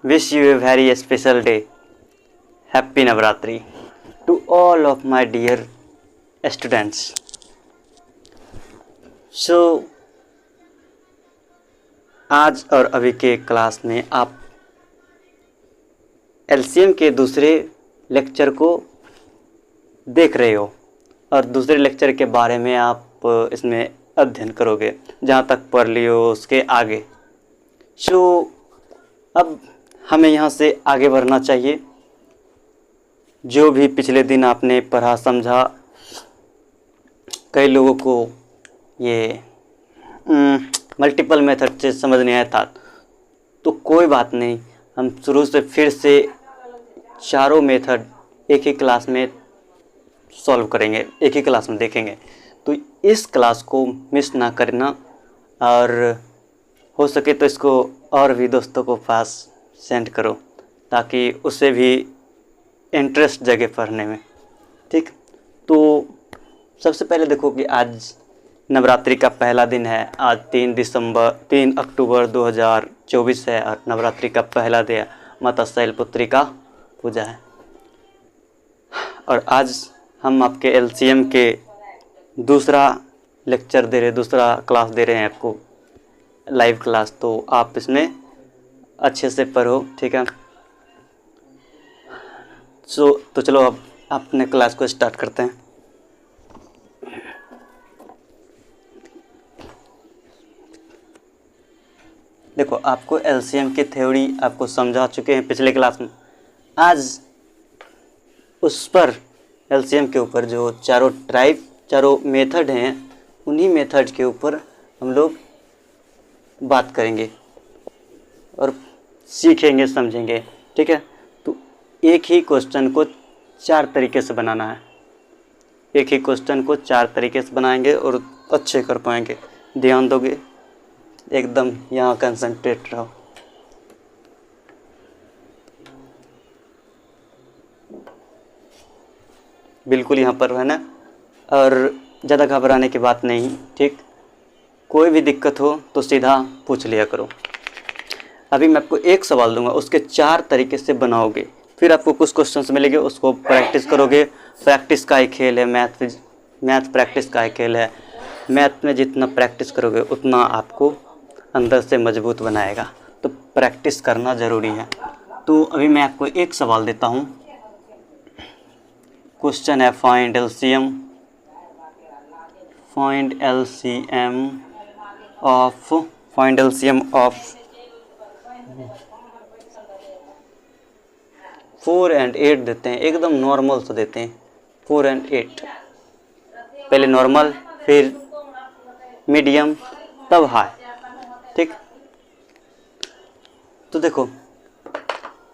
wish you a very special day. Happy Navratri to all of my dear students. So आज और अभी के class में आप एलसीएम के दूसरे लेक्चर को देख रहे हो और दूसरे लेक्चर के बारे में आप इसमें अध्ययन करोगे, जहाँ तक पढ़ लियो उसके आगे। सो अब हमें यहाँ से आगे बढ़ना चाहिए। जो भी पिछले दिन आपने पढ़ा समझा, कई लोगों को ये मल्टीपल मेथड से समझ नहीं आया था, तो कोई बात नहीं, हम शुरू से फिर से चारों मेथड एक ही क्लास में सॉल्व करेंगे, एक ही क्लास में देखेंगे। तो इस क्लास को मिस ना करना और हो सके तो इसको और भी दोस्तों को पास सेंड करो ताकि उसे भी इंटरेस्ट जगे पढ़ने में। ठीक, तो सबसे पहले देखो कि आज नवरात्रि का पहला दिन है। आज 3 अक्टूबर 2024 है और नवरात्रि का पहला दिन माता शैलपुत्री का पूजा है। और आज हम आपके एलसीएम के दूसरा लेक्चर दे रहे, दूसरा क्लास दे रहे हैं आपको, लाइव क्लास। तो आप इसमें अच्छे से पढ़ो, ठीक है। तो चलो अब अपने क्लास को स्टार्ट करते हैं। देखो, आपको एलसीएम की थ्योरी आपको समझा चुके हैं पिछले क्लास में। आज उस पर एलसीएम के ऊपर जो चारों मेथड हैं, उन्हीं मेथड के ऊपर हम लोग बात करेंगे और सीखेंगे, समझेंगे, ठीक है। तो एक ही क्वेश्चन को 4 तरीके से बनाना है। एक ही क्वेश्चन को 4 तरीके से बनाएंगे और अच्छे कर पाएंगे। ध्यान दोगे, एकदम यहाँ कंसंट्रेट रहो। बिल्कुल यहाँ पर रहना और ज़्यादा घबराने की बात नहीं, ठीक। कोई भी दिक्कत हो तो सीधा पूछ लिया करो। अभी मैं आपको एक सवाल दूंगा, उसके 4 तरीके से बनाओगे, फिर आपको कुछ क्वेश्चंस मिलेंगे, उसको प्रैक्टिस करोगे। प्रैक्टिस का ही खेल है, मैथ प्रैक्टिस का ही खेल है। मैथ में जितना प्रैक्टिस करोगे उतना आपको अंदर से मजबूत बनाएगा। तो प्रैक्टिस करना ज़रूरी है। तो अभी मैं आपको एक सवाल देता हूँ। क्वेश्चन है फाइंड एलसीएम ऑफ 4 and 8 देते हैं, एकदम नॉर्मल से देते हैं। 4 and 8, पहले नॉर्मल, फिर मीडियम, तब हाई, ठीक। तो देखो,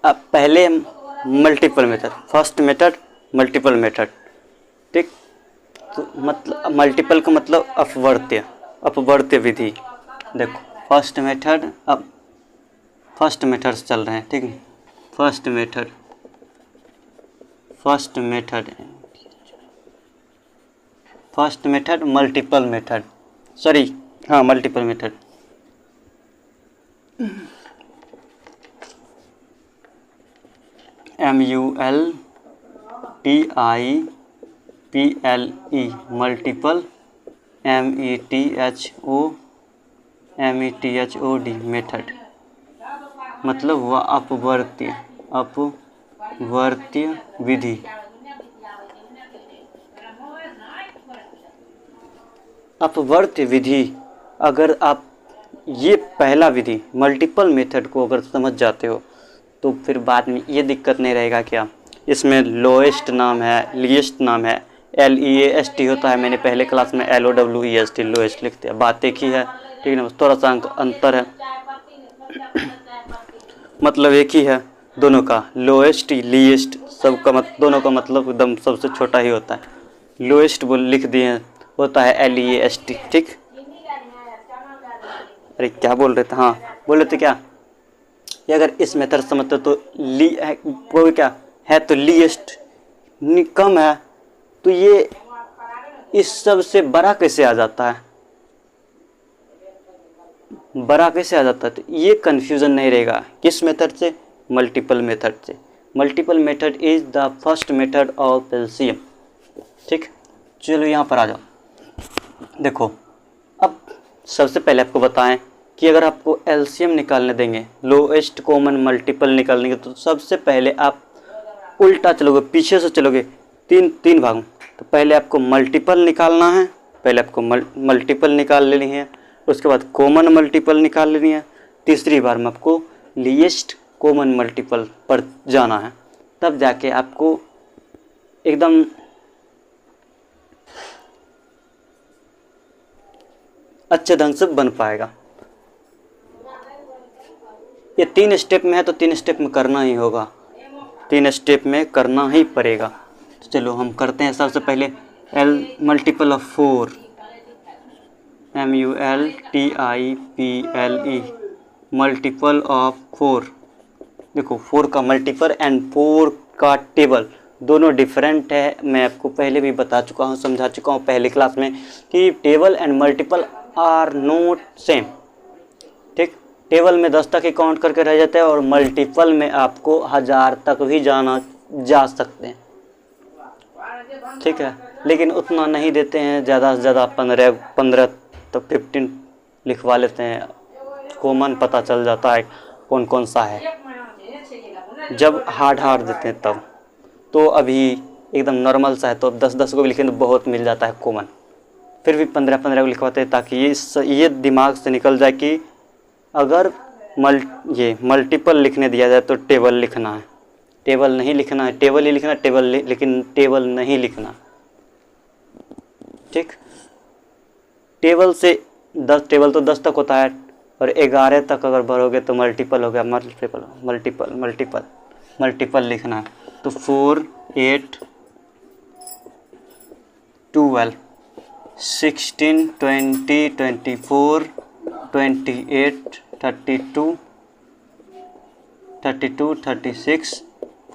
अब पहले multiple method, first method multiple method, ठीक। तो मतलब मल्टीपल का मतलब अपवर्त्य विधि। देखो, फर्स्ट मेथड, अब फर्स्ट मेथड चल रहे हैं, ठीक है। First method multiple method, sorry, हाँ, multiple method. MULTIPLE multiple, METHOD method, मतलब वह अपवर्त्य विधि। अपवर्त्य विधि, अगर आप ये पहला विधि मल्टीपल मेथड को अगर समझ जाते हो तो फिर बाद में ये दिक्कत नहीं रहेगा। क्या इसमें लोएस्ट नाम है, लीस्ट नाम है, LEAST होता है। मैंने पहले क्लास में LOWEST लोएस्ट लिखते हैं, बात एक ही है, ठीक है ना। थोड़ा सा अंतर है, मतलब एक ही है दोनों का। लोएस्ट लीस्ट सबका दोनों का मतलब एकदम सबसे छोटा ही होता है। लोएस्ट बोल लिख दिए, होता है LEAST, ठीक। अरे क्या बोल रहे थे, हाँ बोल रहे थे क्या, ये अगर इस मेथड समझते तो कोई क्या है तो लीस्ट कम है, तो ये इस सब से बड़ा कैसे आ जाता है, बड़ा कैसे आ जाता है। तो ये कन्फ्यूज़न नहीं रहेगा किस मेथड से, मल्टीपल मेथड से। Multiple method is the first method of LCM. ठीक, चलो यहाँ पर आ जाओ। देखो, अब सबसे पहले आपको बताएं कि अगर आपको एलसीएम निकालने देंगे, लोएस्ट कॉमन मल्टीपल निकालने, तो सबसे पहले आप उल्टा चलोगे, पीछे से चलोगे, तीन भागों। तो पहले आपको मल्टीपल निकालना है, पहले आपको मल्टीपल निकाल लेनी है, उसके बाद कॉमन मल्टीपल निकाल लेनी है, तीसरी बार में आपको लीस्ट कॉमन मल्टीपल पर जाना है, तब जाके आपको एकदम अच्छे ढंग से बन पाएगा। ये 3 स्टेप में है तो 3 स्टेप में करना ही होगा, 3 स्टेप में करना ही पड़ेगा। तो चलो हम करते हैं। सबसे पहले L multiple of 4, MULTIPLE, multiple of 4। देखो 4 का मल्टीपल एंड 4 का टेबल दोनों डिफरेंट है। मैं आपको पहले भी बता चुका हूँ, समझा चुका हूँ पहले क्लास में कि table and multiple are not same. ठीक, टेबल में 10 तक ही काउंट करके रह जाते हैं और मल्टीपल में आपको 1000 तक भी जा सकते हैं। ठीक है, लेकिन उतना नहीं देते हैं, ज़्यादा से ज़्यादा 15 तो 15 लिखवा लेते हैं। कॉमन पता चल जाता है कौन कौन सा है, जब हार्ड देते हैं तब। तो अभी एकदम नॉर्मल सा है तो 10 को भी लिखें तो बहुत मिल जाता है कॉमन। फिर भी 15 को लिखवाते हैं ताकि ये दिमाग से निकल जाए कि अगर ये मल्टीपल लिखने दिया जाए तो टेबल लिखना है, टेबल नहीं लिखना है, टेबल ही लिखना है, लेकिन टेबल नहीं लिखना। ठीक, टेबल से 10, टेबल तो 10 तक होता है और 11 तक अगर भरोगे तो मल्टीपल हो गया। मल्टीपल लिखना है तो 4, 8, 12, 16, 20, 24, 28, 32, 36,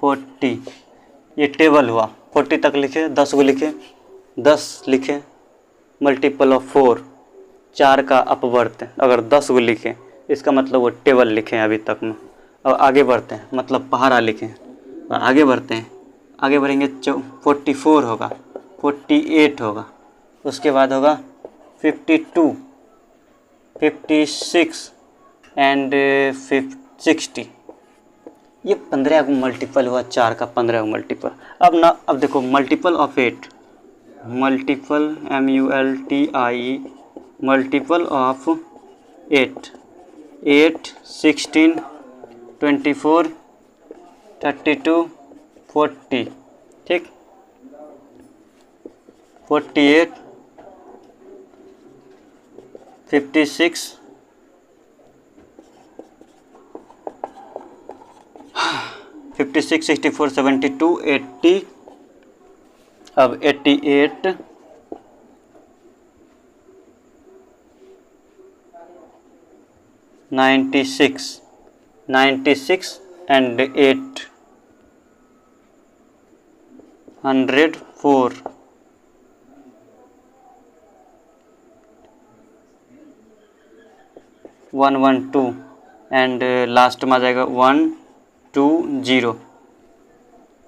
40। ये टेबल हुआ। 40 तक लिखे, 10 को लिखे, 10 लिखे, मल्टीपल ऑफ 4, 4 का अपवर्त। अगर 10 को लिखें इसका मतलब वो टेबल लिखें अभी तक में। अब आगे बढ़ते हैं, मतलब पहाड़ा लिखें और आगे बढ़ते हैं। आगे बढ़ेंगे 44 होगा, 48 होगा, उसके बाद होगा 52, 56 एंड 60। ये 15 का मल्टीपल हुआ, 4 का 15 का मल्टीपल। अब देखो multiple of 8, multiple MULTIE, multiple of 8, 16, 24, 32, 40। ठीक, 48, 56, 64, 72, 80। अब 88, 96 एंड 8, 104, 112 एंड लास्ट में आ जाएगा 120,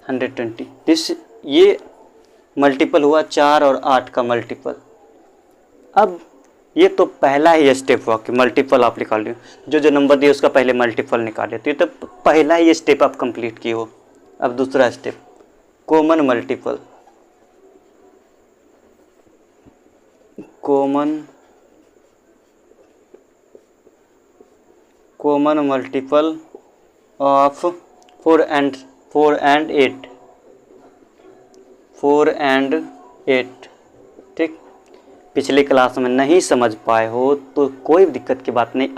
120। ये मल्टीपल हुआ 4 और 8 का मल्टीपल। अब ये तो पहला ही स्टेप हुआ कि मल्टीपल आप निकाल लियो, जो नंबर दिए उसका पहले मल्टीपल निकाल लिया, तो ये तो पहला ही स्टेप आप कंप्लीट किए हो। अब दूसरा step common multiple. Common multiple of 4 and 8, 4 and 8। ठीक, पिछली क्लास में नहीं समझ पाए हो तो कोई दिक्कत की बात नहीं,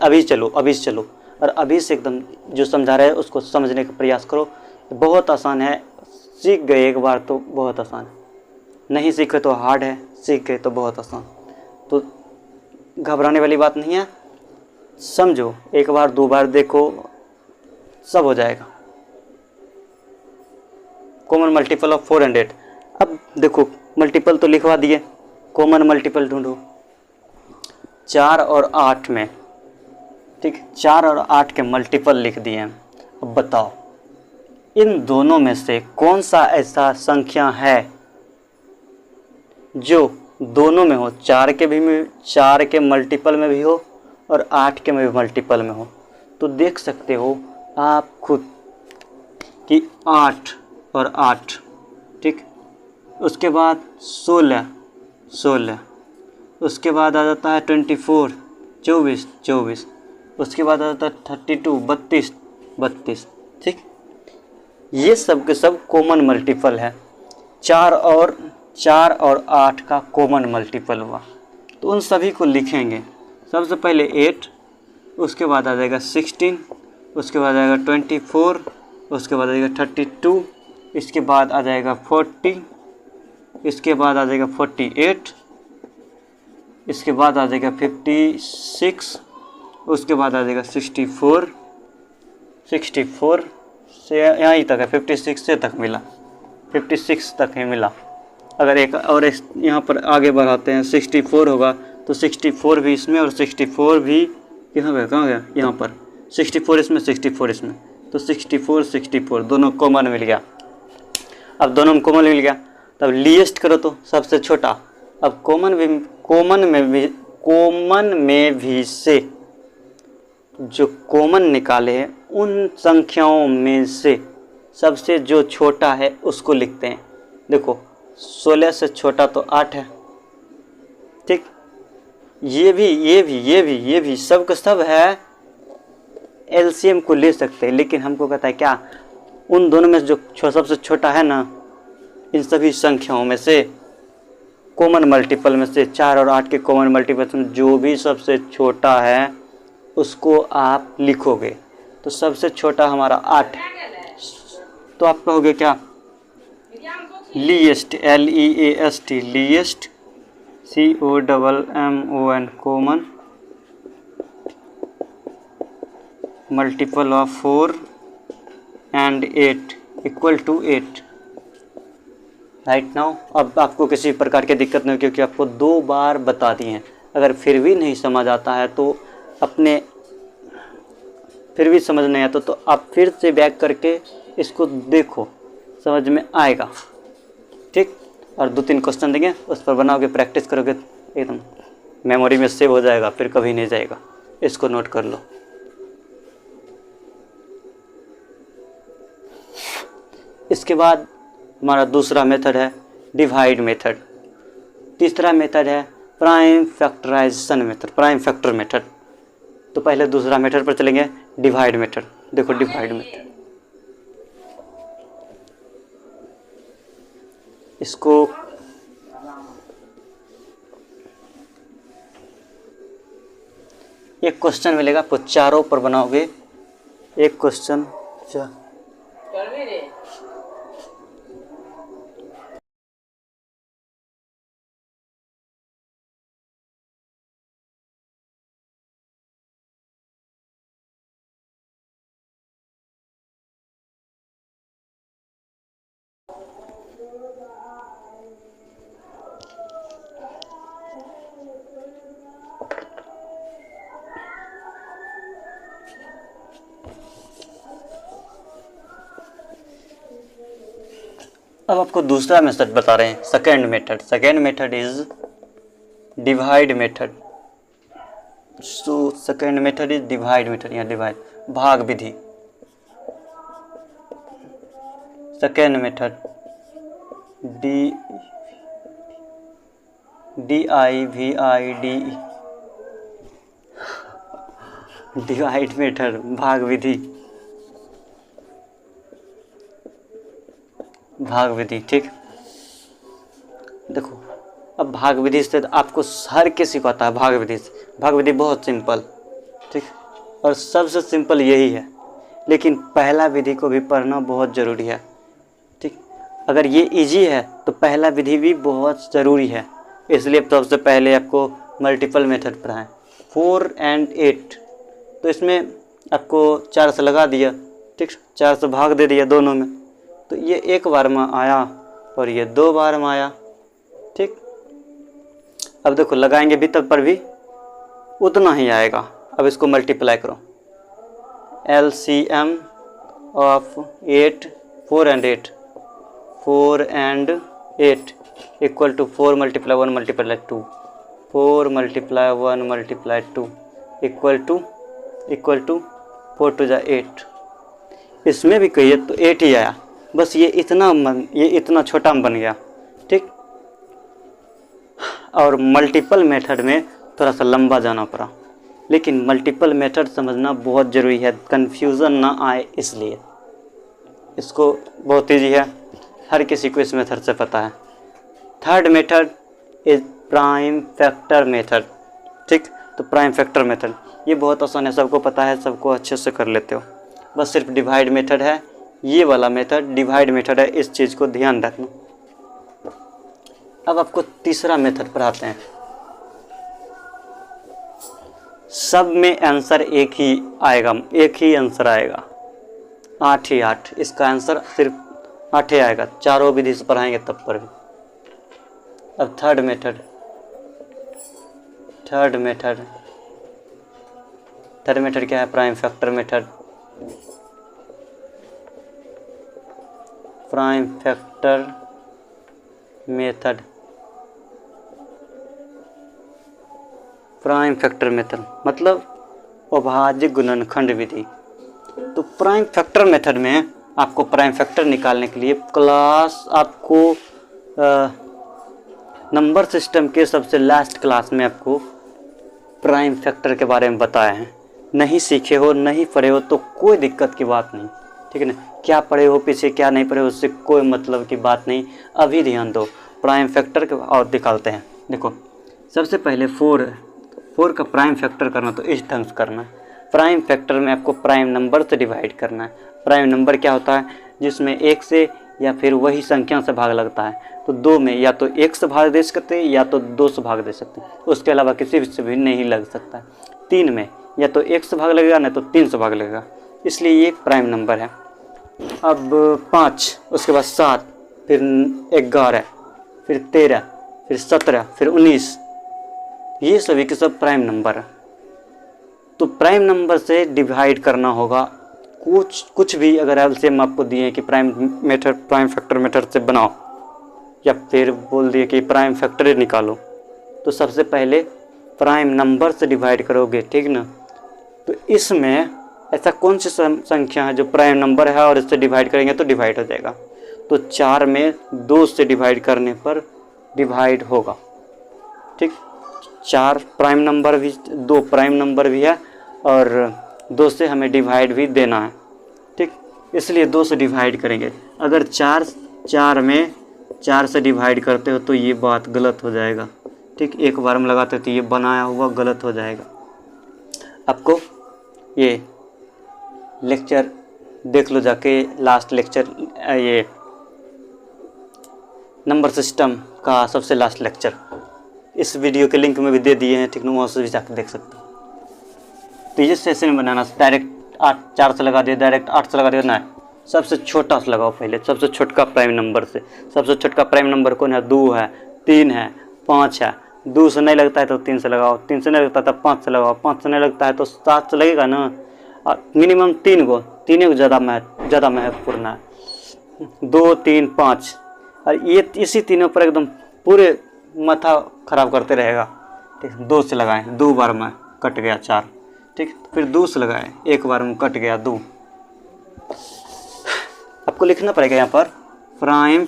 अभी चलो और अभी से एकदम जो समझा रहे हैं उसको समझने का प्रयास करो। बहुत आसान है, सीख गए एक बार तो बहुत आसान है, नहीं सीखे तो हार्ड है, सीख गए तो बहुत आसान। तो घबराने वाली बात नहीं है, समझो, एक बार 2 बार देखो, सब हो जाएगा। Common multiple of 4 and 8। अब देखो मल्टीपल तो लिखवा दिए, कॉमन मल्टीपल ढूंढो 4 और 8 में। ठीक, 4 और 8 के मल्टीपल लिख दिए हैं। अब बताओ इन दोनों में से कौन सा ऐसा संख्या है जो दोनों में हो, 4 के मल्टीपल में भी हो और 8 के में भी मल्टीपल में हो। तो देख सकते हो आप खुद कि 8 और 8, ठीक। उसके बाद 16, उसके बाद आ जाता है 24, 24, उसके बाद आ जाता है 32, 32, ठीक। ये सब के सब कॉमन मल्टीपल है। 4 और 8 का कॉमन मल्टीपल हुआ, तो उन सभी को लिखेंगे। सबसे पहले 8, उसके बाद आ जाएगा 16, उसके बाद आएगा 24, उसके बाद आ जाएगा 32, इसके बाद आ जाएगा 40, इसके बाद आ जाएगा 48, इसके बाद आ जाएगा 56, उसके बाद आ जाएगा 64 से यहाँ ही तक है, 56 से तक मिला, 56 तक ही मिला। अगर एक और यहाँ पर आगे बढ़ाते हैं 64 होगा तो 64 भी इसमें और 64 भी यहाँ पे, कहाँ गया, यहाँ पर 64 इसमें, 64 इसमें, तो 64 दोनों कॉमन मिल गया। अब दोनों में कॉमन मिल गया तब लीस्ट करो तो सबसे छोटा। अब कॉमन में भी से जो कॉमन निकाले हैं उन संख्याओं में से सबसे जो छोटा है उसको लिखते हैं। देखो 16 से छोटा तो 8 है, ठीक। ये भी सब का सब है, एलसीएम को ले सकते हैं, लेकिन हमको कहता है क्या, उन दोनों में जो सबसे छोटा है ना, इन सभी संख्याओं में से कॉमन मल्टीपल में से 4 और 8 के कॉमन मल्टीपल में जो भी सबसे छोटा है उसको आप लिखोगे। तो सबसे छोटा हमारा 8, तो आप कहोगे क्या, least, LEAST, least, COMMON, common multiple of 4 and 8 equal to 8। Right now अब आपको किसी प्रकार की दिक्कत नहीं, क्योंकि आपको 2 बार बता दिए हैं। अगर फिर भी नहीं समझ आता है तो फिर भी समझ नहीं आता तो आप फिर से बैक करके इसको देखो, समझ में आएगा, ठीक। और 2-3 क्वेश्चन देंगे, उस पर बनाओगे, प्रैक्टिस करोगे, एकदम मेमोरी में सेव हो जाएगा, फिर कभी नहीं जाएगा। इसको नोट कर लो। इसके बाद हमारा दूसरा मेथड है डिवाइड मेथड। तीसरा मेथड है prime factorisation method, prime factor method. तो पहले दूसरा मेथड पर चलेंगे, डिवाइड मेथड। देखो डिवाइड मेथड, इसको एक क्वेश्चन मिलेगा, आपको चारों पर बनाओगे एक क्वेश्चन। अब आपको दूसरा मेथड बता रहे हैं, second method is divide method. So second method is divide method, या डिवाइड, भाग विधि। सेकेंड मेथड डिवाइड मेथड, भाग विधि, ठीक। देखो अब भाग विधि से आपको हर किसी को आता है, भाग विधि बहुत सिंपल, ठीक। और सबसे सिंपल यही है, लेकिन पहला विधि को भी पढ़ना बहुत ज़रूरी है, ठीक। अगर ये इजी है तो पहला विधि भी बहुत ज़रूरी है, इसलिए सबसे पहले आपको मल्टीपल मेथड पढ़ाएं। 4 and 8, तो इसमें आपको 4 से लगा दिया, ठीक, 4 से भाग दे दिया दोनों में, तो ये एक बार में आया और ये 2 बार में आया, ठीक। अब देखो लगाएंगे भी तब पर भी उतना ही आएगा। अब इसको मल्टीप्लाई करो, LCM of 8 4 and 8 4 and 8 equal to 4 multiply 1 multiply 2 4 multiply 1 multiply 2 equal to 4 टू जा 8। इसमें भी कहिए तो 8 ही आया, बस ये इतना छोटा बन गया, ठीक। और मल्टीपल मेथड में थोड़ा सा लंबा जाना पड़ा, लेकिन मल्टीपल मेथड समझना बहुत ज़रूरी है, कन्फ्यूज़न ना आए इसलिए। इसको बहुत ईजी है, हर किसी को इस मेथड से पता है। Third method is prime factor method, ठीक। तो प्राइम फैक्टर मेथड ये बहुत आसान है, सबको पता है, सबको अच्छे से कर लेते हो। बस सिर्फ डिवाइड मेथड है, ये वाला मेथड डिवाइड मेथड है, इस चीज़ को ध्यान रखना। अब आपको तीसरा मेथड पढ़ाते हैं। सब में आंसर एक ही आएगा, एक ही आंसर आएगा, 8 ही 8। इसका आंसर सिर्फ 8 ही आएगा, चारों विधि से पढ़ाएंगे तब पर भी। अब थर्ड मेथड क्या है? Prime factor method. Prime factor method मतलब अभाज्य गुणनखंड विधि। तो प्राइम फैक्टर मेथड में आपको प्राइम फैक्टर निकालने के लिए क्लास आपको नंबर सिस्टम के सबसे लास्ट क्लास में आपको प्राइम फैक्टर के बारे में बताया है। नहीं सीखे हो, नहीं पढ़े हो तो कोई दिक्कत की बात नहीं, ठीक है ना। क्या पढ़े हो पीछे, क्या नहीं पढ़े हो, उससे कोई मतलब की बात नहीं। अभी ध्यान दो प्राइम फैक्टर के और निकालते हैं। देखो सबसे पहले 4 का प्राइम फैक्टर करना तो इस ढंग से करना है। प्राइम फैक्टर में आपको प्राइम नंबर से डिवाइड करना है। प्राइम नंबर क्या होता है? जिसमें 1 से या फिर वही संख्या से भाग लगता है। तो 2 में या तो 1 से भाग दे सकते हैं या तो 2 से भाग दे सकते हैं, उसके अलावा किसी से भी नहीं लग सकता है। 3 में या तो 1 से भाग लगेगा नहीं तो 3 से भाग लगेगा, इसलिए ये प्राइम नंबर है। अब 5, उसके बाद 7, फिर 11, फिर 13, फिर 17, फिर 19, ये सभी के सब प्राइम नंबर है। तो प्राइम नंबर से डिवाइड करना होगा। कुछ भी अगर एलसीएम आपको दिए कि प्राइम फैक्टर मेथड से बनाओ, या फिर बोल दिए कि प्राइम फैक्टर निकालो, तो सबसे पहले प्राइम नंबर से डिवाइड करोगे, ठीक ना। तो इसमें ऐसा कौन सी संख्या है जो प्राइम नंबर है और इससे डिवाइड करेंगे तो डिवाइड हो जाएगा? तो 4 में 2 से डिवाइड करने पर डिवाइड होगा, ठीक। 4 प्राइम नंबर भी, 2 प्राइम नंबर भी है और 2 से हमें डिवाइड भी देना है, ठीक। इसलिए 2 से डिवाइड करेंगे। अगर 4 में 4 से डिवाइड करते हो तो ये बात गलत हो जाएगा, ठीक। एक बार में लगाते हो तो ये बनाया हुआ गलत हो जाएगा। आपको ये लेक्चर देख लो जाके, लास्ट लेक्चर, ये नंबर सिस्टम का सबसे लास्ट लेक्चर इस वीडियो के लिंक में भी दे दिए हैं, ठीक ना, वहाँ से भी जाकर देख सकते हो। तो ये सेशन बनाना डायरेक्ट 4 से लगा दिया, डायरेक्ट 8 से लगा दिया ना, सबसे छोटा से लगाओ पहले, सबसे छोटका प्राइम नंबर से। सबसे छोटका प्राइम नंबर कौन है? 2 है, 3 है, 5 है। 2 से नहीं लगता है तो 3 से लगाओ, 3 से नहीं लगता है तो 5 से लगाओ, 5 से नहीं लगता है तो 7 से लगेगा ना। मिनिमम 3 को ज़्यादा महत्वपूर्ण है। 2, 3, 5, और ये इसी तीनों पर एकदम पूरे माथा खराब करते रहेगा, ठीक। 2 से लगाएं, 2 बार में कट गया 4, ठीक। फिर 2 से लगाएं, 1 बार में कट गया 2। आपको लिखना पड़ेगा यहाँ पर prime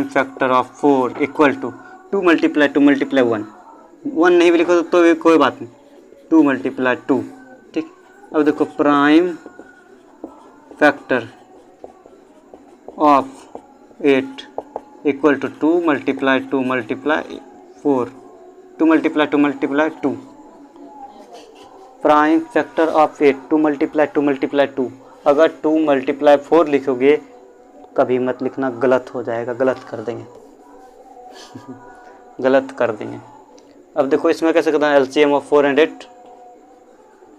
factor of 4 equal to 2 multiply 1। 1 नहीं भी लिखो तो भी कोई बात नहीं, 2 मल्टीप्लाई 2, ठीक। अब देखो prime factor of 8 equal to 2 multiply 4, 2 multiply 2। Prime factor of 8 2 multiply 2। अगर 2 मल्टीप्लाई 4 लिखोगे कभी मत लिखना, गलत हो जाएगा, गलत कर देंगे गलत कर देंगे। अब देखो इसमें कैसे करना है? LCM of 4 and 8,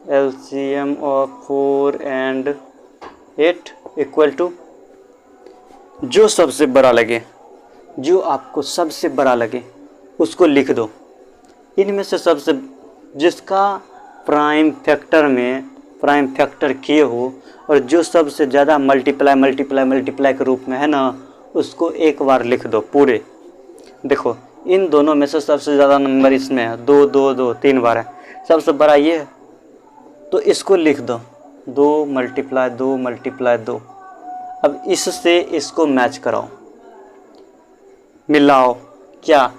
LCM of 4 and 8 equal to जो सबसे बड़ा लगे, जो आपको सबसे बड़ा लगे उसको लिख दो। इनमें से सबसे जिसका प्राइम फैक्टर किए हो और जो सबसे ज़्यादा मल्टीप्लाई के रूप में है ना, उसको एक बार लिख दो पूरे। देखो इन दोनों में से सबसे ज़्यादा नंबर इसमें है, 2 2 2 3 बार है, सबसे बड़ा ये है, तो इसको लिख दो 2 × 2। अब इससे इसको मैच कराओ, मिलाओ। क्या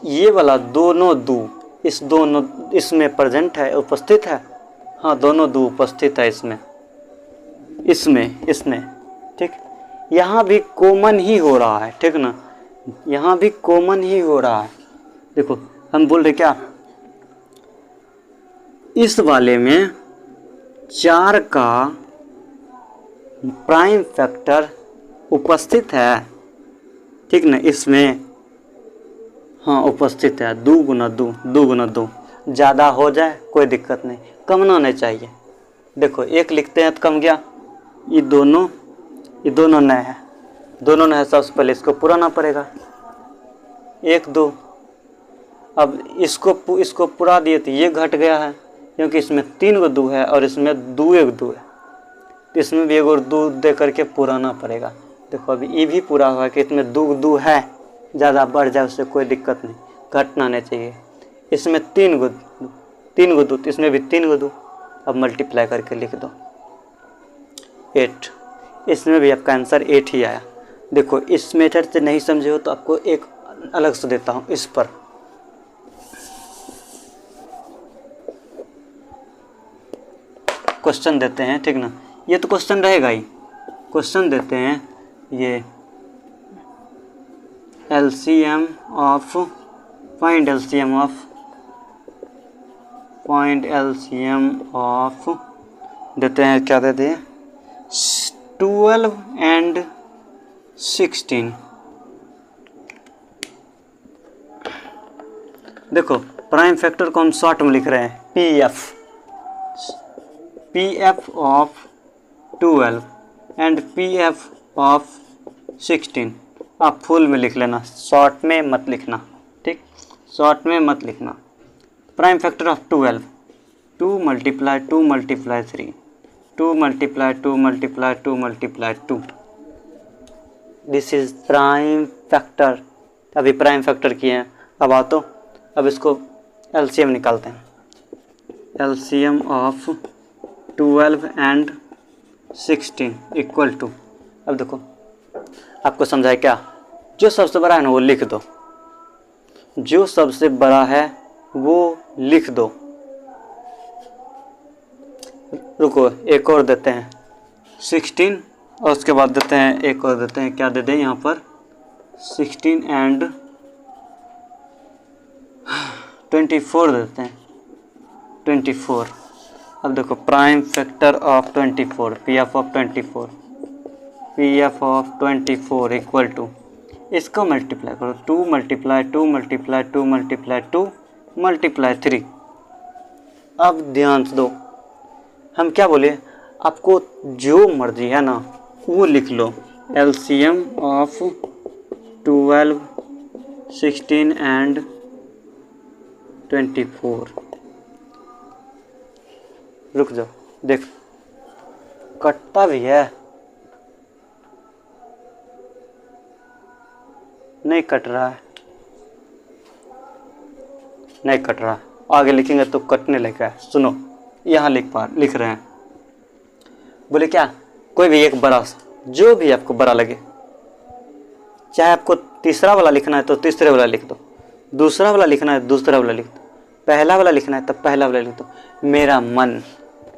ये वाला दोनों दो इसमें प्रेजेंट है, उपस्थित है? हाँ, दोनों दो उपस्थित है इसमें ठीक। यहाँ भी कॉमन ही हो रहा है, ठीक ना, यहाँ भी कॉमन ही हो रहा है। देखो हम बोल रहे क्या, इस वाले में 4 का प्राइम फैक्टर उपस्थित है, ठीक ना, इसमें हाँ उपस्थित है। 2 × 2 ज़्यादा हो जाए कोई दिक्कत नहीं, कमना नहीं चाहिए। देखो 1 लिखते हैं तो कम गया, ये दोनों नए हैं, सबसे पहले इसको पुराना पड़ेगा 1 2। अब इसको पुरा दिए तो ये घट गया है, क्योंकि इसमें 3 गो 2 है और इसमें 2 1 2 है, तो इसमें भी 1 और 2 दे करके पुराना पड़ेगा। देखो अभी ये भी पूरा हुआ कि इसमें 2 2 है, ज़्यादा बढ़ जाए उससे कोई दिक्कत नहीं, घटना नहीं चाहिए। इसमें 3 गो 2, तो इसमें भी 3 गो 2। अब मल्टीप्लाई करके लिख दो 8, इसमें भी आपका आंसर 8 ही आया। देखो इस मेथड से नहीं समझे हो तो आपको एक अलग से देता हूँ, इस पर क्वेश्चन देते हैं, ठीक ना, ये तो क्वेश्चन रहेगा ही। क्वेश्चन देते हैं ये फाइंड एलसीएम ऑफ देते हैं, क्या देते हैं, 12 and 16। देखो प्राइम फैक्टर को हम शॉर्ट में लिख रहे हैं PF of 12 and PF of 16। आप फुल में लिख लेना, शॉर्ट में मत लिखना, ठीक, शॉर्ट में मत लिखना। Prime factor of 12, 2 × 3, 2 × 2। This is prime factor. अभी प्राइम फैक्टर किए हैं, अब आओ तो अब इसको एलसीएम निकालते हैं। LCM of 12 and 16 equal to, अब देखो आपको समझाए क्या, जो सबसे बड़ा है ना वो लिख दो, जो सबसे बड़ा है वो लिख दो। रुको एक और देते हैं 16, और उसके बाद देते हैं एक और देते हैं, क्या दे दें यहाँ पर 16 and 24 देते हैं, 24। अब देखो prime factor of 24, PF of 24 equal to, इसको मल्टीप्लाई करो 2 × 3। अब ध्यान से दो, हम क्या बोले, आपको जो मर्जी है ना वो लिख लो। LCM of 12, 16 and 24। रुक जाओ, देख कटता भी है, नहीं कट रहा है, नहीं कट रहा, आगे लिखेंगे तो कटने लगेगा। सुनो यहाँ लिख रहे हैं, बोले क्या, कोई भी एक बड़ा सा, जो भी आपको बड़ा लगे, चाहे आपको तीसरा वाला लिखना है तो तीसरे वाला लिख दो, दूसरा वाला लिखना है दूसरा वाला लिख दो, पहला वाला लिखना है तो पहला वाला लिख दो।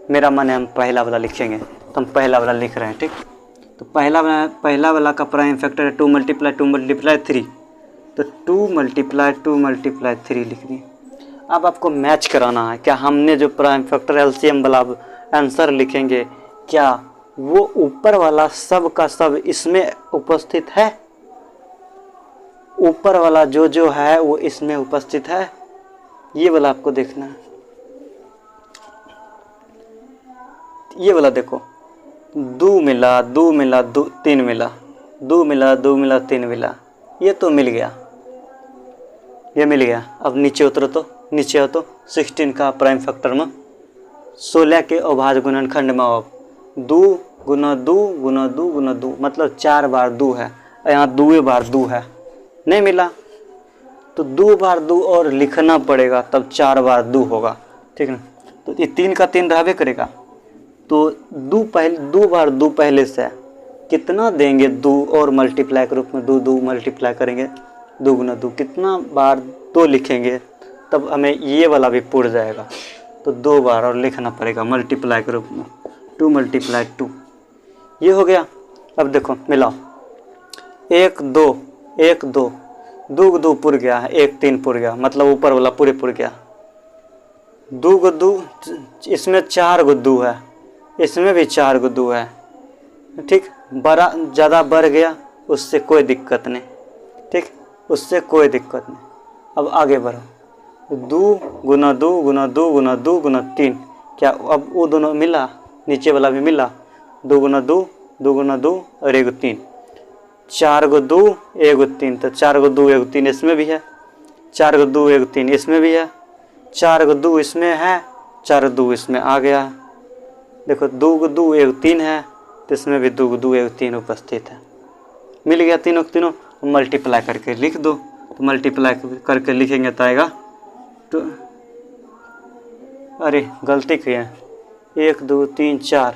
मेरा मन है हम पहला वाला लिखेंगे, तो हम पहला वाला लिख रहे हैं, ठीक। तो पहला वाला का प्राइम फैक्टर है 2 × 3, तो 2 × 3 लिख दिए। अब आपको मैच कराना है, क्या हमने जो प्राइम फैक्टर एलसीएम वाला आंसर लिखेंगे, क्या वो ऊपर वाला सब का सब इसमें उपस्थित है, ऊपर वाला जो है वो इसमें उपस्थित है, ये वाला आपको देखना है। ये वाला देखो, 2 मिला 3 मिला, 2 मिला 3 मिला, ये तो मिल गया, ये मिल गया। अब नीचे उतरो तो नीचे हो तो 16 का प्राइम फैक्टर में 16 के अभाज्य गुणनखंड में अब 2 गुना 2 गुना 2 गुना 2 मतलब 4 बार 2 है, यहाँ 2 बार 2 है, नहीं मिला तो 2 बार 2 और लिखना पड़ेगा, तब 4 बार 2 होगा, ठीक है। तो ये 3 का 3 रहबे करेगा, तो 2 बार 2 पहले से है, कितना देंगे 2 और मल्टीप्लाई के रूप में 2 मल्टीप्लाई करेंगे 2 गुना 2, कितना बार 2 लिखेंगे तब हमें ये वाला भी पूर जाएगा, तो 2 बार और लिखना पड़ेगा मल्टीप्लाई के रूप में 2 मल्टीप्लाई 2, ये हो गया। अब देखो मिलाओ 1 2 1 2 2 2 पुर गया है, 1 3 पुर गया, मतलब ऊपर वाला पूरे पुर गया। 2 गो 2 इसमें 4 गो 2 है, इसमें भी 4 गो 2 है, ठीक। बड़ा ज़्यादा बढ़ गया उससे कोई दिक्कत नहीं, ठीक, उससे कोई दिक्कत नहीं। अब आगे बढ़ो 2 गुना 2 गुना 2 गुना 2 गुना 3, क्या अब वो दोनों मिला, नीचे वाला भी मिला, 2 गुना 2 2 गुना 2 और 1 3, 4 गो 2 1 3, तो 4 गो 2 1 3 इसमें भी है, 4 गो 2 1 3 इसमें भी है, 4 गो 2 इसमें है, 4 2 इसमें आ गया। देखो 2 गो 2 1 3 है, तो इसमें भी 2 गो 2 1 3 उपस्थित है, मिल गया तीनों के तीनों। मल्टीप्लाई करके लिख दो, तो मल्टीप्लाई करके लिखेंगे तो आएगा, तो अरे गलती की है, 1 2 3 4,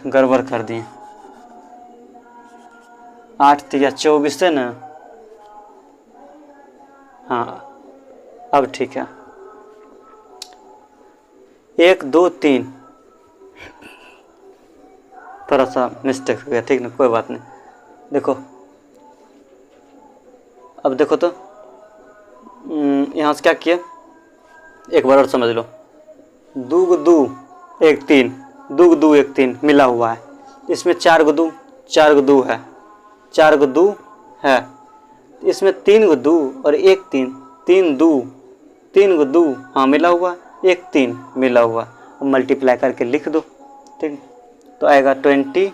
गड़बड़ कर दिए, 8 3 24 है ना, हाँ अब ठीक है। 1 2 3 थोड़ा सा मिस्टेक हो गया, ठीक ना, कोई बात नहीं। देखो अब देखो तो यहाँ से क्या किया, एक बार और समझ लो, 2 गो 2 1 3 2 गो 2 1 3 मिला हुआ है, इसमें 4 गो 2 है, 4 गो 2 है, इसमें 3 गो 2 और 1 3 3 गो 2 हाँ मिला हुआ, 1 3 मिला हुआ, अब मल्टीप्लाई करके लिख दो, ठीक, तो आएगा 20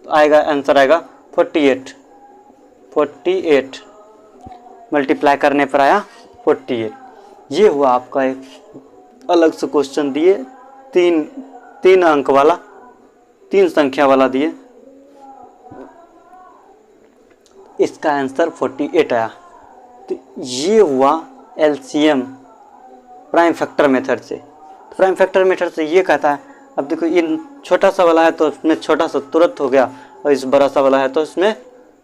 तो आएगा आंसर आएगा 48 मल्टीप्लाई करने पर आया 48। ये हुआ आपका एक अलग से क्वेश्चन दिए, तीन अंक वाला, 3 संख्या वाला दिए, इसका आंसर 48 आया। तो ये हुआ एलसीएम प्राइम फैक्टर मेथड से। प्राइम फैक्टर मेथड से ये कहता है, अब देखो इन छोटा सा वाला है तो इसमें छोटा सा तुरंत हो गया, और इस बड़ा सा वाला है तो इसमें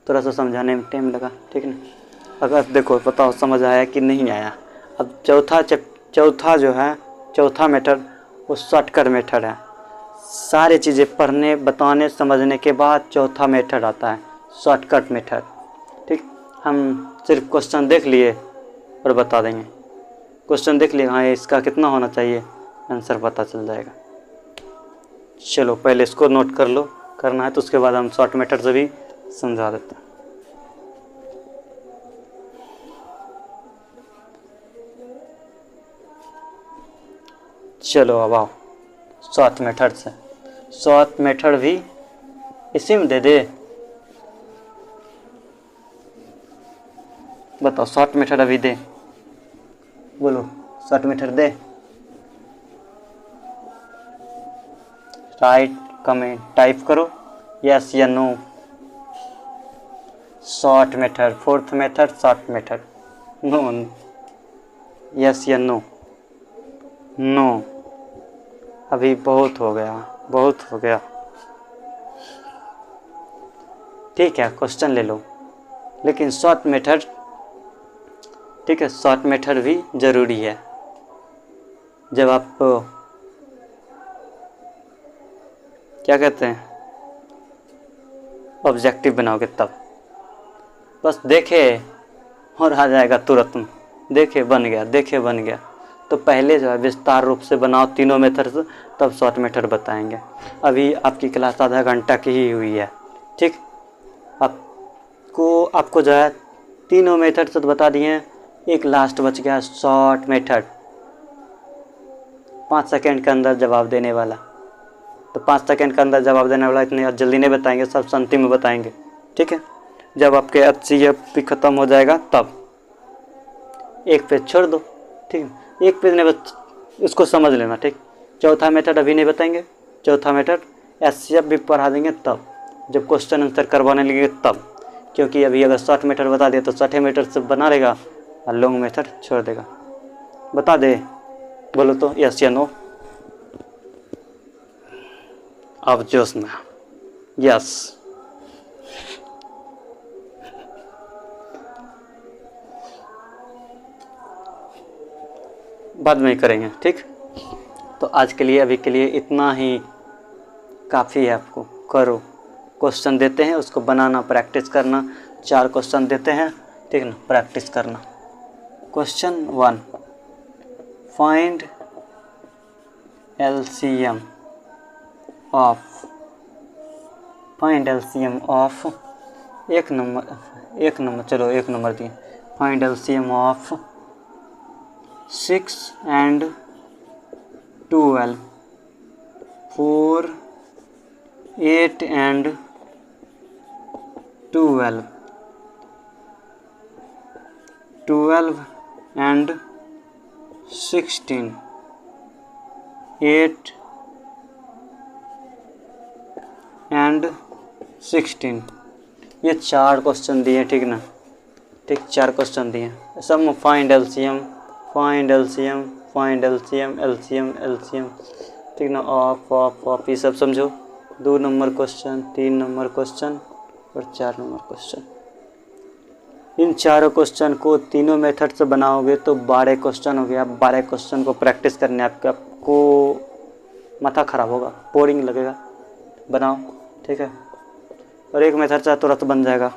थोड़ा सा समझाने में टाइम लगा, ठीक है। अगर देखो बताओ समझ आया कि नहीं आया। अब चौथा जो है, चौथा मेथड वो शॉर्टकट मेथड है, सारी चीज़ें पढ़ने बताने समझने के बाद चौथा मेथड आता है शॉर्टकट मेथड, ठीक। हम सिर्फ क्वेश्चन देख लिए और बता देंगे, क्वेश्चन देख लिए, हाँ इसका कितना होना चाहिए, आंसर पता चल जाएगा। चलो पहले इसको नोट कर लो, करना है तो उसके बाद हम शॉर्ट मेथड से भी समझा देते हैं। चलो अब आओ शॉर्ट मेथड से। शॉर्ट मेथड भी इसी में दे दे, बताओ शॉर्ट मेथड अभी दे, बोलो शॉर्ट मेथड दे, राइट कमेंट टाइप करो यस या no. Short method, fourth method short method, no, yes या नो, नो, अभी बहुत हो गया, बहुत हो गया, ठीक है क्वेश्चन ले लो, लेकिन शॉर्ट मेथड, ठीक है शॉर्ट मेथड भी ज़रूरी है। जब आप क्या कहते हैं ऑब्जेक्टिव बनाओगे तब, बस देखे और आ जाएगा तुरंत, देखे बन गया, देखे बन गया, तो पहले जो है विस्तार रूप से बनाओ तीनों मेथड से, तब शॉर्ट मेथड बताएंगे। अभी आपकी क्लास आधा घंटा की ही हुई है, ठीक। आपको जो है तीनों मेथड से तो बता दिए हैं, एक लास्ट बच गया शॉर्ट मेथड, 5 सेकेंड के अंदर जवाब देने वाला। तो 5 सेकेंड के अंदर जवाब देने वाला इतने जल्दी नहीं बताएंगे, सब अंतिम में बताएंगे, ठीक है। जब आपके HCF भी ख़त्म हो जाएगा तब एक पेज छोड़ दो, ठीक है। एक पेज ने बस इसको समझ लेना, ठीक। चौथा मेथड अभी नहीं बताएंगे, चौथा मेथड HCF भी पढ़ा देंगे तब, जब क्वेश्चन आंसर करवाने लगेंगे तब, क्योंकि अभी अगर शॉर्ट मेथड बता दिया तो शॉर्ट मेथड से बना रहेगा और लॉन्ग मेथड छोड़ देगा। बता दे, बोलो तो यस या नो। अब जोश में यस। बाद में करेंगे, ठीक। तो आज के लिए अभी के लिए इतना ही काफ़ी है। आपको करो, क्वेश्चन देते हैं उसको बनाना, प्रैक्टिस करना। 4 क्वेश्चन देते हैं, ठीक ना, प्रैक्टिस करना। Question 1, find LCM of, find LCM of एक नंबर दिए, find LCM of 6 and 12, 4, 8 and 12, 12 and 16, 8 and 16। ये 4 क्वेश्चन दिए, ठीक ना, ठीक। 4 क्वेश्चन दिए, सब में find LCM, find LCM, find LCM, LCM, LCM, ठीक ना, ऑफ ये सब समझो। 2 नंबर क्वेश्चन, 3 नंबर क्वेश्चन और 4 नंबर क्वेश्चन। इन 4 क्वेश्चन को तीनों मेथड से बनाओगे तो 12 क्वेश्चन हो गया। 12 क्वेश्चन को प्रैक्टिस करने आपको माथा ख़राब होगा, बोरिंग लगेगा, बनाओ, ठीक है। और एक मेथड से तुरंत बन जाएगा,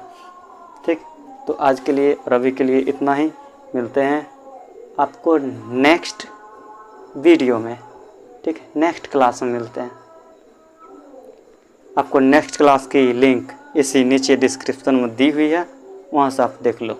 ठीक। तो आज के लिए और अभी के लिए इतना ही, मिलते हैं आपको नेक्स्ट वीडियो में, ठीक। नेक्स्ट क्लास में मिलते हैं। आपको नेक्स्ट क्लास की लिंक इसी नीचे डिस्क्रिप्शन में दी हुई है, वहाँ से आप देख लो।